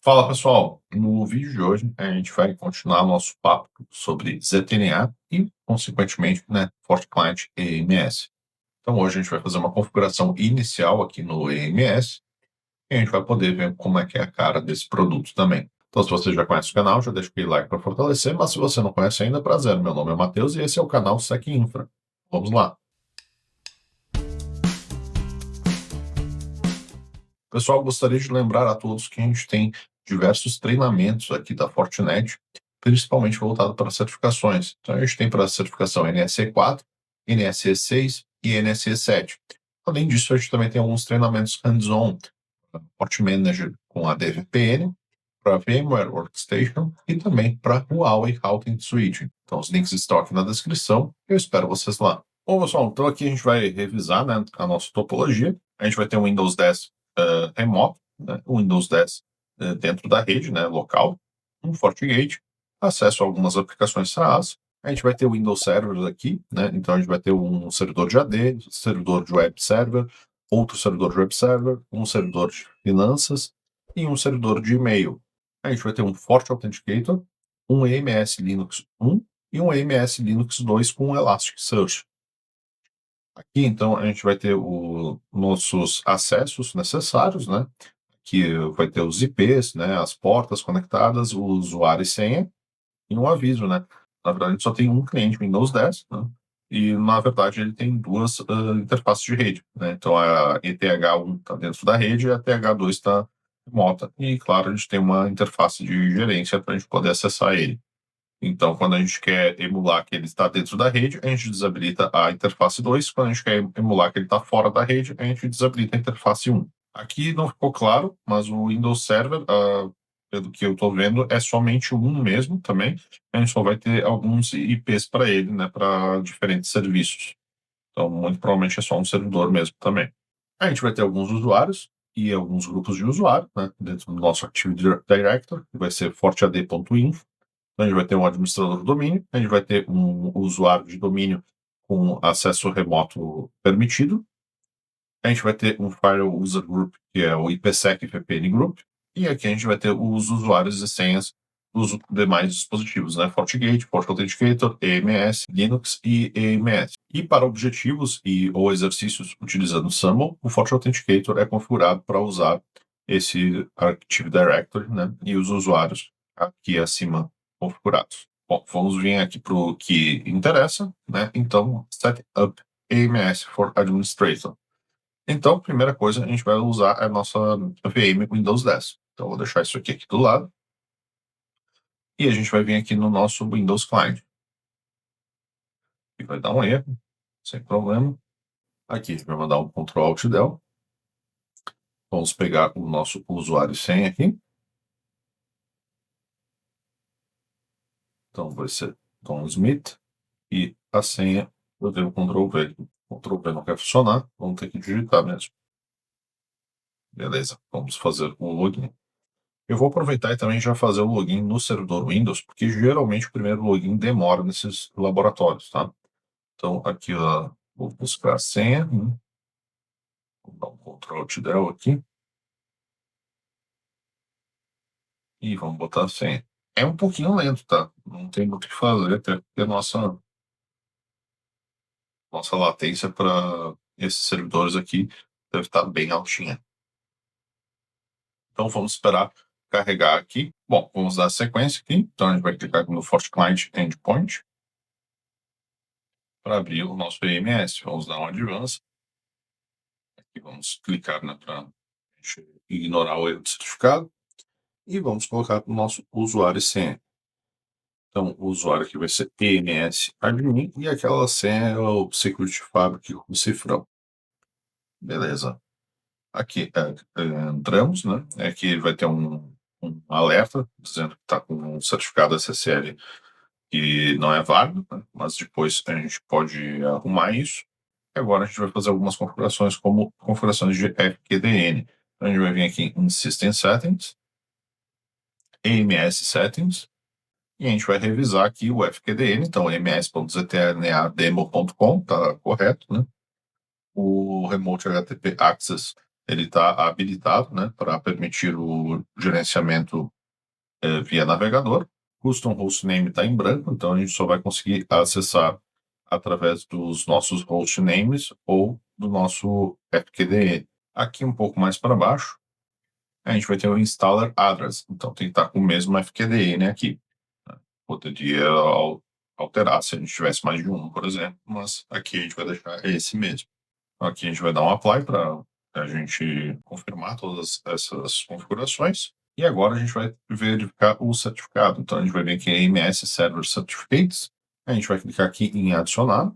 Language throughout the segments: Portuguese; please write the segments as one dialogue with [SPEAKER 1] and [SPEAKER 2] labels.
[SPEAKER 1] Fala pessoal, no vídeo de hoje a gente vai continuar nosso papo sobre ZTNA e, consequentemente, FortiClient EMS. Então hoje a gente vai fazer uma configuração inicial aqui no EMS e a gente vai poder ver como é que é a cara desse produto também. Então se você já conhece o canal, já deixa aquele like para fortalecer, mas se você não conhece ainda, prazer, meu nome é Matheus e esse é o canal Sec Infra. Vamos lá. Pessoal, gostaria de lembrar a todos que a gente tem diversos treinamentos aqui da Fortinet, principalmente voltado para certificações. Então, a gente tem para a certificação NSE 4, NSE 6 e NSE 7. Além disso, a gente também tem alguns treinamentos hands-on, FortiManager com a DVPN, para VMware Workstation e também para Huawei Routing Switch. Então, os links estão aqui na descrição. Eu espero vocês lá. Bom, pessoal, então aqui a gente vai revisar, a nossa topologia. A gente vai ter um Windows 10 remoto, o Windows 10 dentro da rede, local, um FortiGate, acesso a algumas aplicações SaaS. A gente vai ter o Windows Server aqui, então a gente vai ter um servidor de AD, servidor de web server, outro servidor de web server, um servidor de finanças e um servidor de e-mail. A gente vai ter um Forti Authenticator, um EMS Linux 1 e um EMS Linux 2 com Elasticsearch. Aqui, então, a gente vai ter os nossos acessos necessários, que vai ter os IPs, as portas conectadas, o usuário e senha, e um aviso, Na verdade, a gente só tem um cliente Windows 10, e, na verdade, ele tem duas interfaces de rede, Então, a ETH1 está dentro da rede e a ETH2 está remota. E, claro, a gente tem uma interface de gerência para a gente poder acessar ele. Então, quando a gente quer emular que ele está dentro da rede, a gente desabilita a interface 2. Quando a gente quer emular que ele está fora da rede, a gente desabilita a interface 1. Aqui não ficou claro, mas o Windows Server, pelo que eu estou vendo, é somente um mesmo também. A gente só vai ter alguns IPs para ele, para diferentes serviços. Então, muito provavelmente é só um servidor mesmo também. A gente vai ter alguns usuários e alguns grupos de usuário, dentro do nosso Active Directory, que vai ser fortead.info. Então, a gente vai ter um administrador do domínio, a gente vai ter um usuário de domínio com acesso remoto permitido, a gente vai ter um Firewall User Group, que é o IPsec VPN Group, e aqui a gente vai ter os usuários e senhas dos demais dispositivos, FortiGate, Forti Authenticator, EMS, Linux e EMS. E para objetivos ou exercícios utilizando SAML, o Forti Authenticator é configurado para usar esse Active Directory, e os usuários aqui acima configurados. Bom, vamos vir aqui para o que interessa, Então, Set Up AMS for Administrator. Então, a primeira coisa, a gente vai usar a nossa VM Windows 10. Então, eu vou deixar isso aqui do lado. E a gente vai vir aqui no nosso Windows Client. E vai dar um erro, sem problema. Aqui, a gente vai mandar um Ctrl Alt Del. Vamos pegar o nosso usuário e senha aqui. Então, vai ser Tom Smith. E a senha, eu tenho Ctrl V. Ctrl V não quer funcionar, vamos ter que digitar mesmo. Beleza, vamos fazer o login. Eu vou aproveitar e também já fazer o login no servidor Windows, porque geralmente o primeiro login demora nesses laboratórios, tá? Então, aqui, ó, vou buscar a senha. Vou dar um Ctrl Alt Del aqui. E vamos botar a senha. É um pouquinho lento, tá? Não tem muito o que fazer, até porque a nossa latência para esses servidores aqui deve estar bem altinha. Então, vamos esperar carregar aqui. Bom, vamos dar a sequência aqui. Então, a gente vai clicar aqui no FortiClient Endpoint para abrir o nosso EMS. Vamos dar um Advance. Aqui vamos clicar para ignorar o erro de certificado. E vamos colocar o nosso usuário e senha. Então, o usuário aqui vai ser EMS admin e aquela senha é o Security Fabric, o cifrão. Beleza. Aqui entramos, Aqui vai ter um alerta dizendo que está com um certificado SSL que não é válido, mas depois a gente pode arrumar isso. E agora a gente vai fazer algumas configurações, como configurações de FQDN. Então, a gente vai vir aqui em System Settings, EMS Settings, e a gente vai revisar aqui o FQDN, então ms.ztnademo.com, tá correto, O Remote HTTP Access ele está habilitado, né, para permitir o gerenciamento via navegador. Custom hostname está em branco, então a gente só vai conseguir acessar através dos nossos hostnames ou do nosso FQDN. Aqui um pouco mais para baixo, a gente vai ter o installer address, então tem que estar com o mesmo FQDN aqui. Poderia alterar se a gente tivesse mais de um, por exemplo, mas aqui a gente vai deixar esse mesmo. Aqui a gente vai dar um apply para a gente confirmar todas essas configurações. E agora a gente vai verificar o certificado. Então a gente vai vir aqui em AMS Server Certificates. A gente vai clicar aqui em adicionar.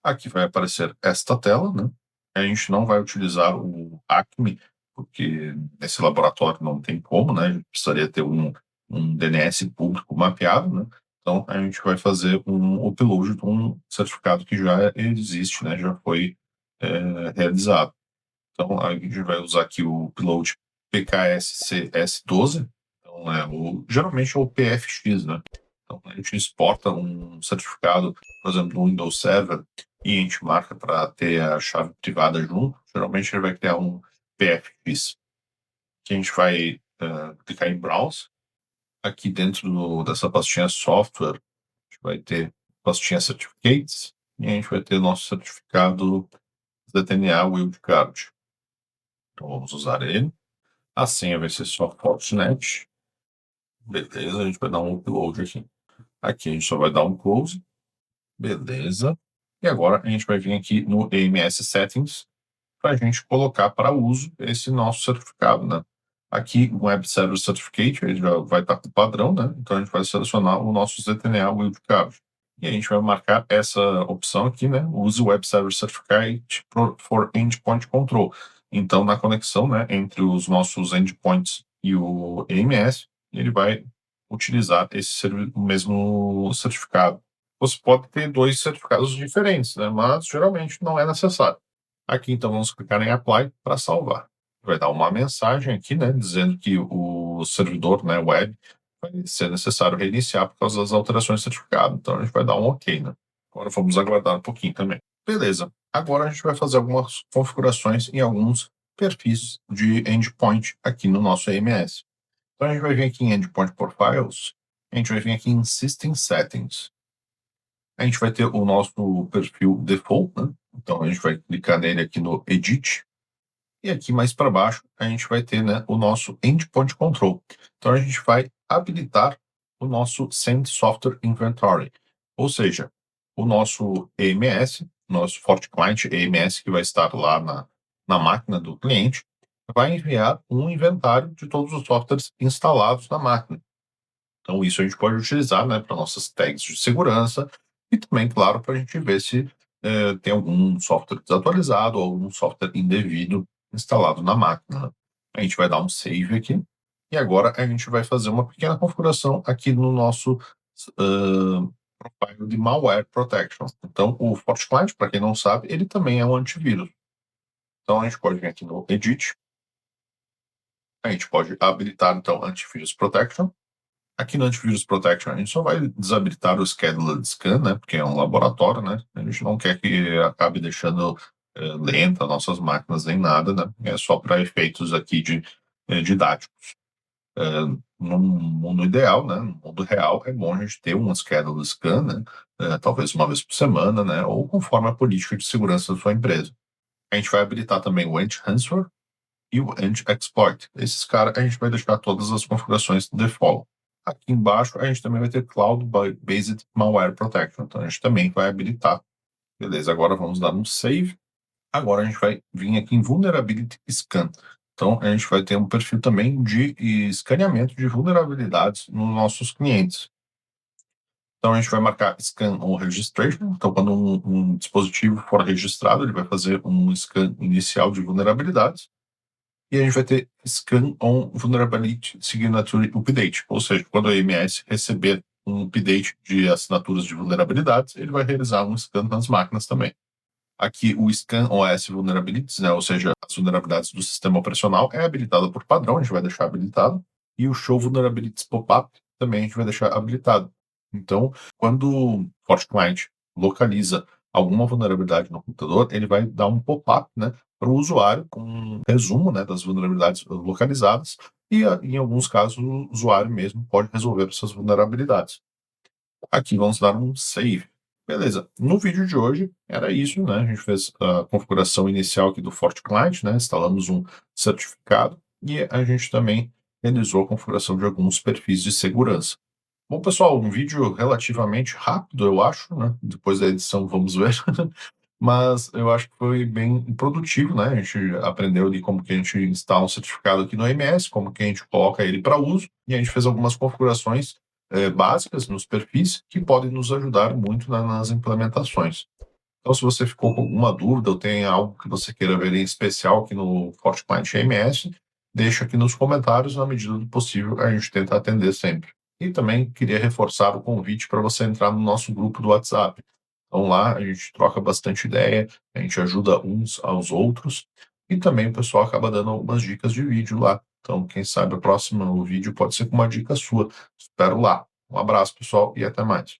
[SPEAKER 1] Aqui vai aparecer esta tela, né? A gente não vai utilizar o Acme, porque nesse laboratório não tem como, né? A gente precisaria ter um DNS público mapeado, né? Então a gente vai fazer um upload de um certificado que já existe, né? Já foi realizado. Então a gente vai usar aqui o upload PKSCS12. Então geralmente é o PFX, né? Então a gente exporta um certificado, por exemplo, do Windows Server e a gente marca para ter a chave privada junto. Geralmente ele vai criar um PFX que a gente vai clicar em Browse. Aqui dentro dessa pastinha Software, a gente vai ter pastinha Certificates e a gente vai ter nosso certificado ZTNA Wildcard. Então vamos usar ele. A senha vai ser só Fortinet. Beleza, a gente vai dar um upload aqui. Aqui a gente só vai dar um close. Beleza. E agora a gente vai vir aqui no AMS Settings para a gente colocar para uso esse nosso certificado, né? Aqui o Web Server Certificate, ele já vai estar com o padrão, né? Então a gente vai selecionar o nosso ZTNA Wildcard. E a gente vai marcar essa opção aqui, né? Use Web Server Certificate for Endpoint Control. Então, na conexão, né, entre os nossos endpoints e o AMS, ele vai utilizar o mesmo certificado. Você pode ter dois certificados diferentes, né? Mas geralmente não é necessário. Aqui, então, vamos clicar em Apply para salvar. Vai dar uma mensagem aqui, né, dizendo que o servidor, né, web, vai ser necessário reiniciar por causa das alterações do certificado. Então, a gente vai dar um OK, né? Agora vamos aguardar um pouquinho também. Beleza. Agora a gente vai fazer algumas configurações em alguns perfis de endpoint aqui no nosso AMS. Então, a gente vai vir aqui em Endpoint Profiles, a gente vai vir aqui em System Settings. A gente vai ter o nosso perfil default, né? Então, a gente vai clicar nele aqui no Edit. E aqui mais para baixo, a gente vai ter, né, o nosso Endpoint Control. Então, a gente vai habilitar o nosso Send Software Inventory. Ou seja, o nosso EMS, nosso FortiClient EMS, que vai estar lá na máquina do cliente, vai enviar um inventário de todos os softwares instalados na máquina. Então, isso a gente pode utilizar, né, para nossas tags de segurança e também, claro, para a gente ver se tem algum software desatualizado ou algum software indevido instalado na máquina. A gente vai dar um save aqui e agora a gente vai fazer uma pequena configuração aqui no nosso profile de malware protection. Então, o FortiClient, para quem não sabe, ele também é um antivírus. Então, a gente pode vir aqui no Edit, a gente pode habilitar, então, Antivirus Protection. Aqui no Antivirus Protection, a gente só vai desabilitar o Scheduled Scan, né? Porque é um laboratório, né? A gente não quer que acabe deixando lenta nossas máquinas nem nada, né? É só para efeitos aqui didáticos. No mundo ideal, né? No mundo real, é bom a gente ter um Scheduled Scan, né? Talvez uma vez por semana, né? Ou conforme a política de segurança da sua empresa. A gente vai habilitar também o Anti-Transfer e o Anti-Exploit. Esses caras, a gente vai deixar todas as configurações default. Aqui embaixo, a gente também vai ter Cloud-Based Malware Protection. Então, a gente também vai habilitar. Beleza, agora vamos dar um save. Agora a gente vai vir aqui em Vulnerability Scan. Então, a gente vai ter um perfil também de escaneamento de vulnerabilidades nos nossos clientes. Então, a gente vai marcar Scan on Registration. Então, quando um dispositivo for registrado, ele vai fazer um scan inicial de vulnerabilidades. E a gente vai ter Scan on Vulnerability Signature Update, ou seja, quando a EMS receber um update de assinaturas de vulnerabilidades, ele vai realizar um scan nas máquinas também. Aqui o Scan OS Vulnerabilities, né, ou seja, as vulnerabilidades do sistema operacional, é habilitado por padrão, a gente vai deixar habilitado. E o Show Vulnerabilities Pop-up também a gente vai deixar habilitado. Então, quando o FortiClient localiza alguma vulnerabilidade no computador, ele vai dar um pop-up, né, para o usuário com um resumo, né, das vulnerabilidades localizadas e, em alguns casos, o usuário mesmo pode resolver essas vulnerabilidades. Aqui vamos dar um save. Beleza. No vídeo de hoje era isso, né? A gente fez a configuração inicial aqui do FortiClient, né? Instalamos um certificado e a gente também realizou a configuração de alguns perfis de segurança. Bom, pessoal, um vídeo relativamente rápido, eu acho, né? Depois da edição, vamos ver. Mas eu acho que foi bem produtivo, né? A gente aprendeu ali como que a gente instala um certificado aqui no AMS, como que a gente coloca ele para uso, e a gente fez algumas configurações básicas nos perfis que podem nos ajudar muito nas implementações. Então, se você ficou com alguma dúvida ou tem algo que você queira ver em especial aqui no FortiClient AMS, deixa aqui nos comentários, na medida do possível, a gente tenta atender sempre. E também queria reforçar o convite para você entrar no nosso grupo do WhatsApp. Então lá a gente troca bastante ideia, a gente ajuda uns aos outros e também o pessoal acaba dando algumas dicas de vídeo lá. Então, quem sabe o próximo vídeo pode ser com uma dica sua. Espero lá. Um abraço, pessoal, e até mais.